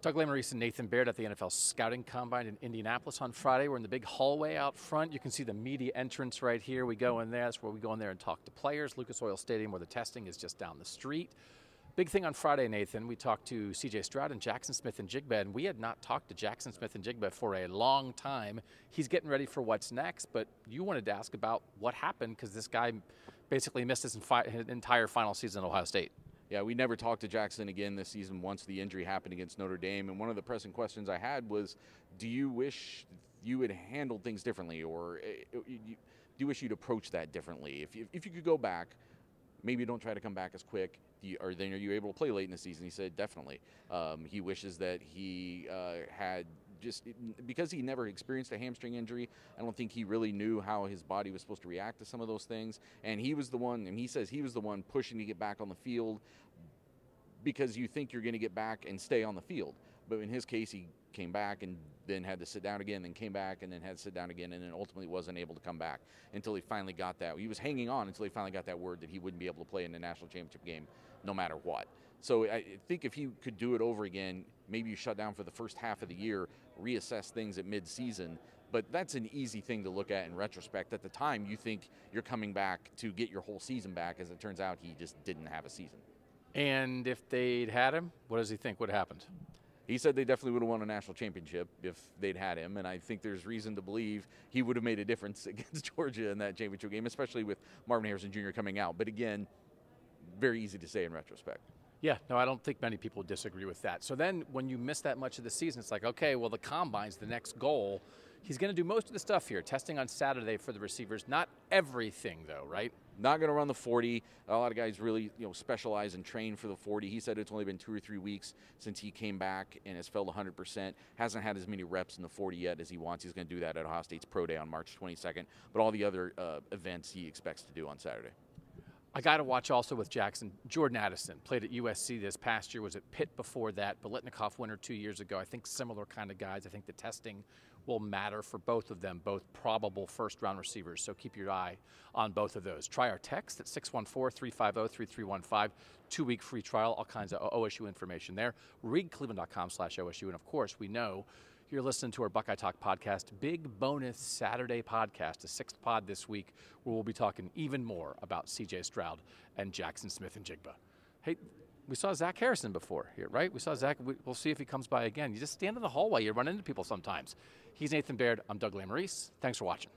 Doug Lesmerises and Nathan Baird at the NFL Scouting Combine in Indianapolis on Friday. We're in the big hallway out front. You can see the media entrance right here. We go in there. That's where we go in there and talk to players. Lucas Oil Stadium, where the testing is just down the street. Big thing on Friday, Nathan. We talked to C.J. Stroud and Jaxon Smith-Njigba, and we had not talked to Jaxon Smith-Njigba for a long time. He's getting ready for what's next, but you wanted to ask about what happened because this guy basically missed his entire final season at Ohio State. Yeah, we never talked to Jaxon again this season once the injury happened against Notre Dame. And one of the pressing questions I had was, do you wish you had handled things differently, or do you wish you'd approach that differently? If you could go back, maybe don't try to come back as quick. Or then are you able to play late in the season? He said definitely. He wishes that he had just, because he never experienced a hamstring injury, I don't think he really knew how his body was supposed to react to some of those things. And he was the one, and he says he was the one pushing to get back on the field because you think you're going to get back and stay on the field. But in his case, he came back and then had to sit down again, then came back and then had to sit down again, and then ultimately wasn't able to come back until he finally got that. He was hanging on until he finally got that word that he wouldn't be able to play in the national championship game no matter what. So I think if he could do it over again, maybe you shut down for the first half of the year, reassess things at mid-season. But that's an easy thing to look at in retrospect. At the time, you think you're coming back to get your whole season back. As it turns out, he just didn't have a season. And if they'd had him, what does he think would have happened? He said they definitely would have won a national championship if they'd had him, and I think there's reason to believe he would have made a difference against Georgia in that championship game, especially with Marvin Harrison Jr. coming out. But again, very easy to say in retrospect. Yeah, no, I don't think many people disagree with that. So then when you miss that much of the season, it's like, okay, well, the Combine's the next goal. He's going to do most of the stuff here, testing on Saturday for the receivers. Not everything, though, right? Not going to run the 40. A lot of guys really, specialize and train for the 40. He said it's only been 2 or 3 weeks since he came back and has felt 100%. Hasn't had as many reps in the 40 yet as he wants. He's going to do that at Ohio State's Pro Day on March 22nd. But all the other events he expects to do on Saturday. I got to watch also with Jackson. Jordan Addison played at USC this past year, was at Pitt before that, Biletnikoff winner 2 years ago. I think similar kind of guys. I think the testing will matter for both of them, both probable first-round receivers. So keep your eye on both of those. Try our text at 614-350-3315. 2-week free trial, all kinds of OSU information there. Read cleveland.com/OSU. And, of course, we know you're listening to our Buckeye Talk podcast, big bonus Saturday podcast, a 6th pod this week, where we'll be talking even more about C.J. Stroud and Jaxon Smith-Njigba. Hey, we saw Zach Harrison before here, right? We saw Zach. We'll see if he comes by again. You just stand in the hallway. You run into people sometimes. He's Nathan Baird. I'm Doug Lesmerises. Thanks for watching.